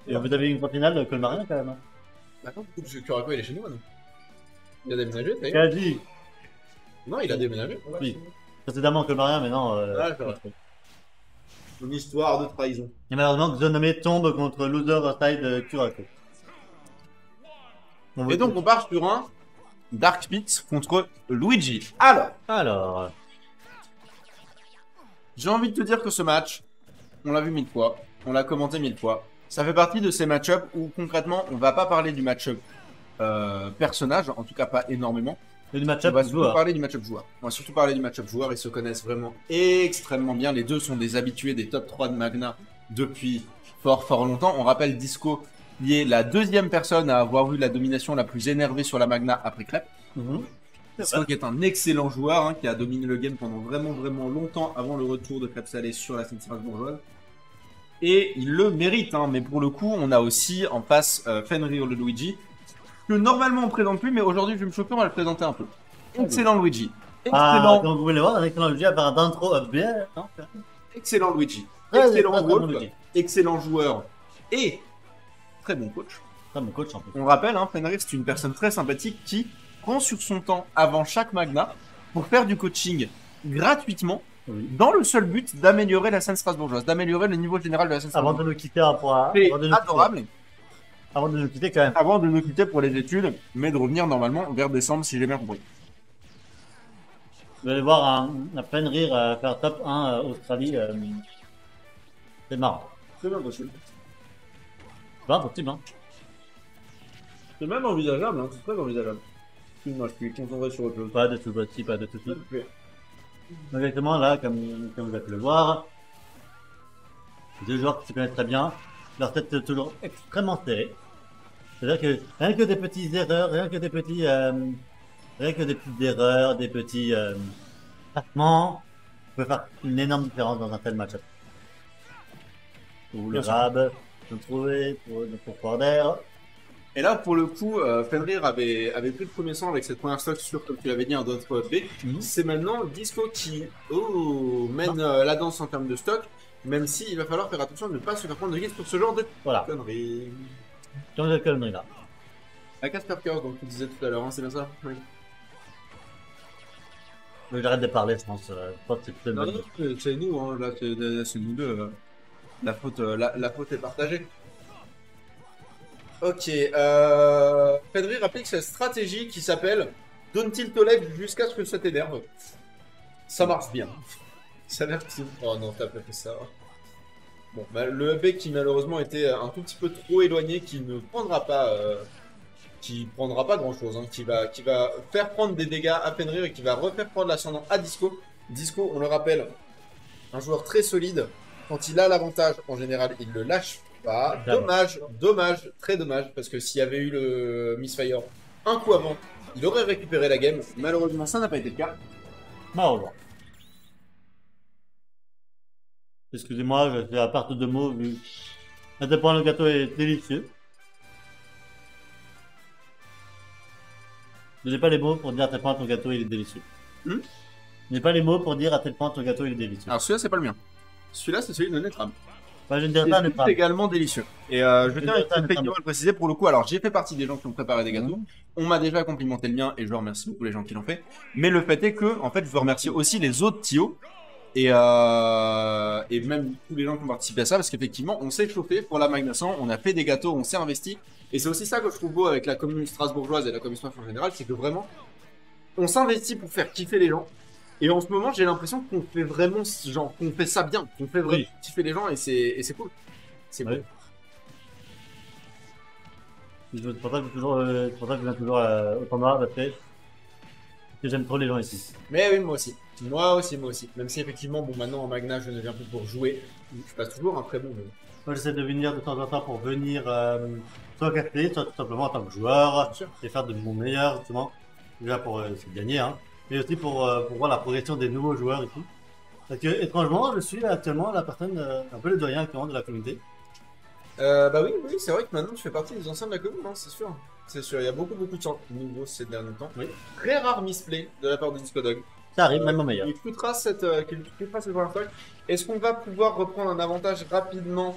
Et vous avez une grande finale Colmarien quand même. Hein. D'accord, du coup, parce que Kurako il est chez nous maintenant. Il a déménagé, d'ailleurs. Quasi. Non, il a déménagé. Oui. Précédemment Colmarien, mais non. Ah, c'est vrai. Une histoire de trahison. Et malheureusement, Xonome tombe contre Loser Side Kurako. Et donc, on part sur un Dark Pit contre Luigi. Alors. J'ai envie de te dire que ce match, on l'a vu 1000 fois, on l'a commenté 1000 fois. Ça fait partie de ces match-ups où concrètement, on va pas parler du match-up personnage, en tout cas pas énormément. Et du On match-up va surtout joueur. parler du match-up joueur. On va surtout parler du match-up joueur. Ils se connaissent vraiment extrêmement bien. Les deux sont des habitués des top 3 de Magna depuis fort longtemps. On rappelle Disco, qui est la deuxième personne à avoir eu la domination la plus énervée sur la Magna après Crêpe. Disco qui est un excellent joueur, hein, qui a dominé le game pendant vraiment longtemps avant le retour de Crêpe Salé sur la scène strasbourgeoise. Et il le mérite, hein, mais pour le coup, on a aussi en face Fenrir le Luigi, que normalement on présente plus, mais aujourd'hui je vais me choquer, on va le présenter un peu. Excellent Luigi. Ah, comme vous pouvez le voir, un excellent Luigi à part d'intro bien. Non Excellent Luigi. Très, Excellent très bon Wolf. Luigi. Excellent joueur. Et très bon coach. Ah, mon coach en plus. On rappelle, hein, Fenrir c'est une personne très sympathique qui prend sur son temps avant chaque Magna pour faire du coaching gratuitement. Oui. Dans le seul but d'améliorer la scène strasbourgeoise, d'améliorer le niveau général de la scène Avant strasbourgeoise. de nous quitter un point. C'est adorable. Avant de nous quitter quand même. Avant de nous quitter pour les études, mais de revenir normalement vers décembre si j'ai bien compris. Vous allez voir un Fenrir faire top 1 Australie. C'est marrant. C'est bien possible. C'est pas impossible, hein. C'est même envisageable, hein. C'est très envisageable. Excuse-moi, je suis concentré sur autre chose. Pas de souci, pas de souci. Exactement, là, comme vous avez pu le voir, deux joueurs qui se connaissent très bien, leur tête est toujours extrêmement serrée. C'est-à-dire que rien que des petites erreurs, rien que des petites erreurs, des petits placements, peut faire une énorme différence dans un tel match-up. Ou le Bien sûr. Rab, je trouvais pour Corder. Et là, pour le coup, Fenrir avait pris le premier sang avec cette première stock sur, comme tu l'avais dit, un d'autres B. C'est maintenant Disco qui mène la danse en termes de stock, même s'il va falloir faire attention de ne pas se faire prendre de guise pour ce genre de Voilà, conneries. dans le connerie là. À Casper Curse, donc tu disais tout à l'heure, hein, c'est bien ça? Oui. J'arrête de parler, je pense. Je pense que c'est plus Non, non, c'est nous, hein, là, c'est nous deux. La faute est partagée. Ok, Fenrir applique cette stratégie qui s'appelle Don't tilt to left jusqu'à ce que ça t'énerve. Ça marche bien. Ça a l'air que... Oh non, t'as pas fait ça. Bon, bah, le AB qui malheureusement était un tout petit peu trop éloigné, qui ne prendra pas... qui prendra pas grand chose, hein, qui va faire prendre des dégâts à Fenrir et qui va refaire prendre l'ascendant à Disco. Disco, on le rappelle, un joueur très solide. Quand il a l'avantage, en général, il le lâche pas. Dommage, très dommage, parce que s'il y avait eu le Misfire un coup avant, il aurait récupéré la game. Malheureusement, ça n'a pas été le cas. Malheureusement. Excusez-moi, je fais à part de mots vu à tel point le gâteau est délicieux. Je n'ai pas les mots pour dire à tel point ton gâteau il est délicieux. Je n'ai pas les mots pour dire à tel point ton gâteau il est délicieux. Alors celui-là, c'est pas le mien. Celui-là, c'est celui de Netram. Enfin, je ne dirais pas ne C'est pas. également délicieux. Et je tiens effectivement à le préciser pour le coup. Alors, j'ai fait partie des gens qui ont préparé des gâteaux. On m'a déjà complimenté le mien et je remercie beaucoup les gens qui l'ont fait. Mais le fait est que, en fait, je veux remercier aussi les autres Tio et même tous les gens qui ont participé à ça parce qu'effectivement, on s'est chauffé pour la Magna 100, on a fait des gâteaux, on s'est investi. Et c'est aussi ça que je trouve beau avec la commune strasbourgeoise et la commune en général, c'est que vraiment, on s'investit pour faire kiffer les gens. Et en ce moment, j'ai l'impression qu'on fait vraiment, genre, qu'on fait ça bien, qu'on fait vraiment kiffer les gens et c'est cool. C'est cool. C'est pour ça que je viens toujours au Pama, parce que j'aime trop les gens ici. Mais oui, moi aussi. Moi aussi. Même si effectivement, bon, maintenant en Magna, je ne viens plus pour jouer. Je passe toujours un très bon moment. Moi, j'essaie de venir de temps en temps pour venir soit café, soit tout simplement en tant que joueur, et faire de mon meilleur, justement. Déjà pour gagner, hein. Mais aussi pour voir la progression des nouveaux joueurs et tout. Parce que, étrangement, je suis actuellement la personne un peu le doyen actuellement de la communauté. Bah oui, c'est vrai que maintenant je fais partie des anciens de la commune, hein, c'est sûr. C'est sûr, il y a beaucoup de gens nouveaux ces derniers temps. Oui. Très rare misplay de la part de Disco Dog. Ça arrive, même au meilleur. Il coûtera cette première stock. Est-ce qu'on va pouvoir reprendre un avantage rapidement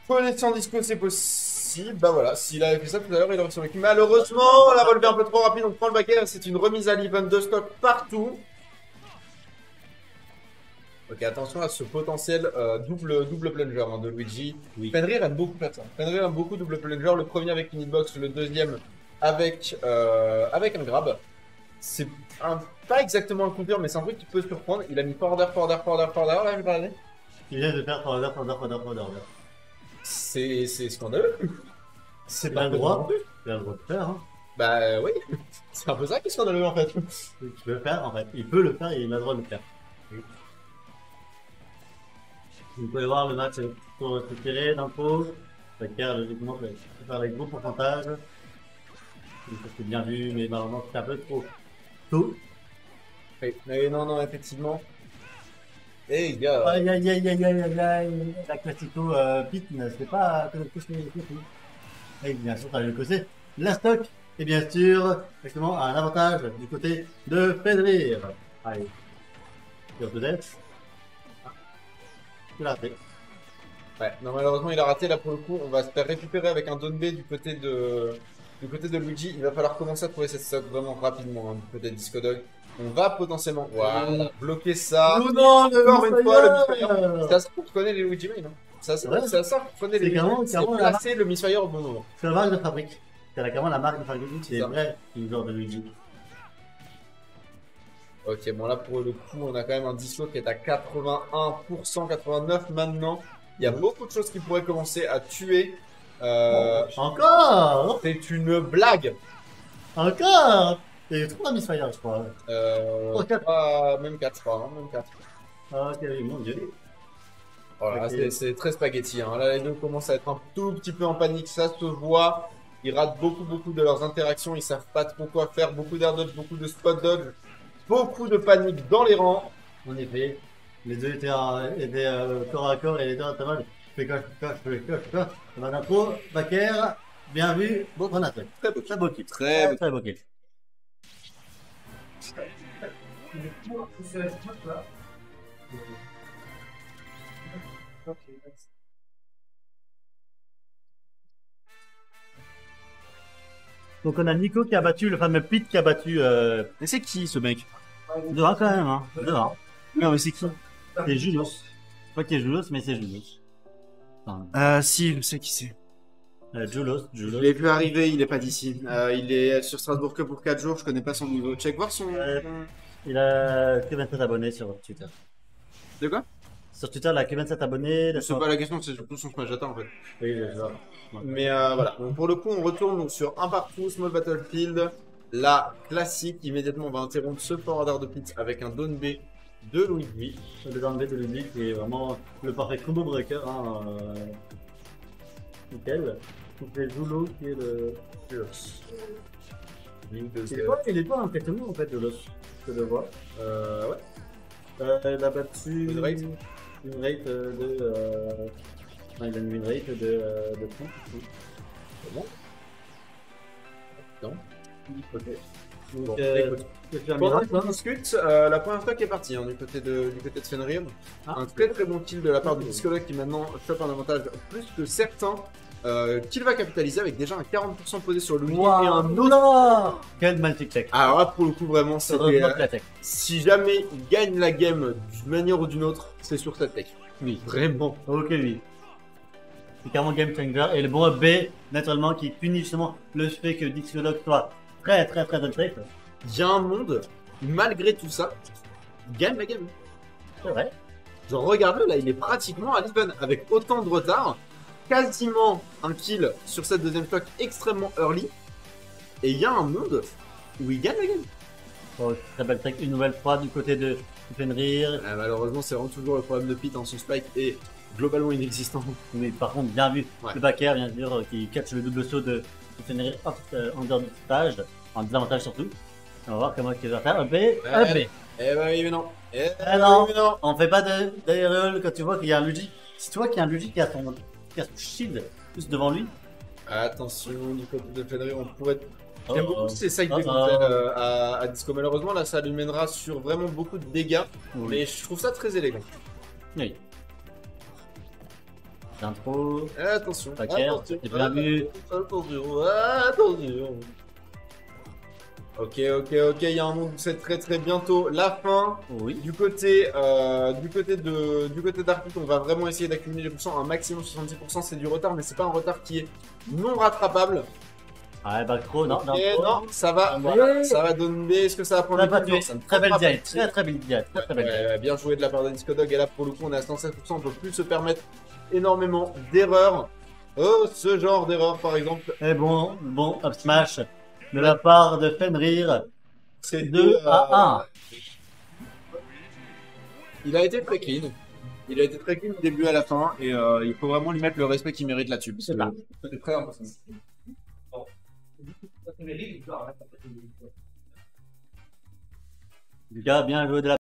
Connaissant Disco, c'est possible. Bah voilà, s'il avait fait ça tout à l'heure, il aurait survécu. Malheureusement, on l'a relevé un peu trop rapide, on prend le backer. C'est une remise à l'event de stock partout. Ok, attention à ce potentiel double plunger hein, de Luigi. Oui. Fenrir aime beaucoup faire ça. Fenrir aime beaucoup double plunger. Le premier avec une hitbox, le deuxième avec un grab. C'est pas exactement un counter, mais c'est un truc qui peut surprendre. Il a mis forward, là, regardez. Il vient de faire forward. C'est scandaleux. C'est Il a pas le droit. Il a le droit de faire. Hein. Bah oui, c'est un peu ça qui est scandaleux en fait. Il peut le faire en fait. Il peut le faire et il a le droit de le faire. Vous pouvez voir le match pour se tirer d'infos. Baker, logiquement, peut faire les gros pourcentages. C'est bien vu, mais malheureusement, c'est un peu trop tôt. Oui, mais non, effectivement. Et les gars. Aïe aïe aïe aïe aïe aïe aïe. La Classico Pit, c'est pas que et bien sûr, le côté la stock. Et bien sûr, effectivement, un avantage du côté de Fenrir. Allez. Sur peut-être. Il a raté. Ouais, non, malheureusement, il a raté. Là, pour le coup, on va se faire récupérer avec un down B du côté de Luigi. Il va falloir commencer à trouver cette stock vraiment rapidement hein, du côté de Disco Dog. On va potentiellement bloquer ça. Oh non, encore une fois, le Misfire. C'est à ça qu'on connaît les Luigi Main. Hein. C'est à ça qu'on connaît les Luigi Main. C'est placer le Misfire au bon moment. C'est la marque de fabrique. C'est carrément la marque de fabrique. C'est vrai, une genre de Luigi. Ok, bon là pour le coup, on a quand même un Disco qui est à 81%, 89% maintenant. Il y a beaucoup de choses qui pourraient commencer à tuer. Encore. C'est une blague. Encore. Il y a eu 3 Misfire, je crois. Même 4, je crois. Même 4. Ah, ok, mon dieu. Voilà, okay. C'est très spaghetti. Hein. Là, les deux commencent à être un tout petit peu en panique. Ça se voit. Ils ratent beaucoup de leurs interactions. Ils savent pas trop quoi faire. Beaucoup d'air dodge, beaucoup de spot dodge. Beaucoup de panique dans les rangs. En effet, les deux étaient corps à corps et les deux à mal. Fais coche. Vanapro, Baker, bien vu, bon attaque. Très beau kill. Très beau kill. Donc on a Nico qui a battu le fameux Pete qui a battu. Mais c'est qui ce mec? Dehors quand même, hein. Dehors. Non mais c'est qui? C'est Julos. C'est pas qui est Julos, mais c'est Julos. Enfin, si, je sais qui c'est. Julos. Je l'ai vu arriver, il est pas d'ici. Il est sur Strasbourg que pour 4 jours, je connais pas son niveau. Check voir son. Il a que 27 abonnés sur Twitter. De quoi? Sur Twitter, il a que 27 abonnés. C'est pas la question, c'est surtout son smash data en fait. Oui, je vois. Ouais. Mais voilà, donc pour le coup, on retourne donc, sur un partout, Small Battlefield. La classique, immédiatement, on va interrompre ce forward de pit avec un down B de Luigi. Le down B de Luigi qui est vraiment le parfait combo breaker. Hein, nickel. Donc c'est Julo qui est le Julos. Il est pas impressionnant en fait, Julos. Je le vois. Ouais. Il a battu une rate de. Enfin, il a mis une rate de 30. C'est bon? Non. Ok. Donc, bon, écoute. Pendant qu'on discute, la première stock est partie hein, du côté de Fenrir. Un très bon kill de la part du Discologue qui maintenant chope un avantage plus que certain. Qu'il va capitaliser avec déjà un 40% posé sur Luigi et un autre. Quel multi-tech. Alors là, pour le coup, vraiment, c'est si jamais il gagne la game d'une manière ou d'une autre, c'est sur cette tech. Oui, vraiment. Ok, oui. C'est carrément game changer. Et le bon B, naturellement, qui punit justement le fait que Discologue soit très unsafe. Il y a un monde, malgré tout ça, il gagne la game. C'est vrai. Genre, regarde-le, là, il est pratiquement à l'event avec autant de retard. Quasiment un kill sur cette deuxième stock extrêmement early. Et il y a un monde où il gagne la game. Oh, très belle tech, une nouvelle fois du côté de Fenrir. Malheureusement, c'est vraiment toujours le problème de Pete. Son spike est globalement inexistant. Mais par contre, bien vu, le backer, bien sûr, qui catch le double saut de Fenrir en dehors du stage, en désavantage surtout. On va voir comment il va faire. Un B. Eh bah oui, mais non. Non, on fait pas d'aéreole quand tu vois qu'il y a un Luigi. C'est toi qui a un Luigi qui a son shield juste devant lui. Attention, du côté de Fenrir, on pourrait. Il y a beaucoup de ces side à Disco. Malheureusement, là, ça lui mènera sur vraiment beaucoup de dégâts. Oui. Mais je trouve ça très élégant. Oui. Intro. Attention, Paquet, attention, j'ai bien vu. attention, attention. Ok, il y a un monde où c'est très bientôt la fin. Oui. Du côté d'Arctic, on va vraiment essayer d'accumuler les pourcents. Un maximum 70%, c'est du retard, mais c'est pas un retard qui est non rattrapable. Ouais, back throw, non, non. Et non, ça va, Ouais. ça va donner. Est-ce que ça va prendre Ça le va temps? tuer. Ça ne Très belle prendra dive. pas. Très belle dive. Très belle dive. Ouais, bien joué de la part de Discodog. Et là, pour le coup, on est à 107%. On peut plus se permettre énormément d'erreurs. Oh, ce genre d'erreur, par exemple. Et bon, up smash de la part de Fenrir. C'est 2 à 1. Il a été très clean. Il a été très clean du début à la fin. Et il faut vraiment lui mettre le respect qu'il mérite là-dessus. C'est ça. C'est très impressionnant. Lucas, bien joué de la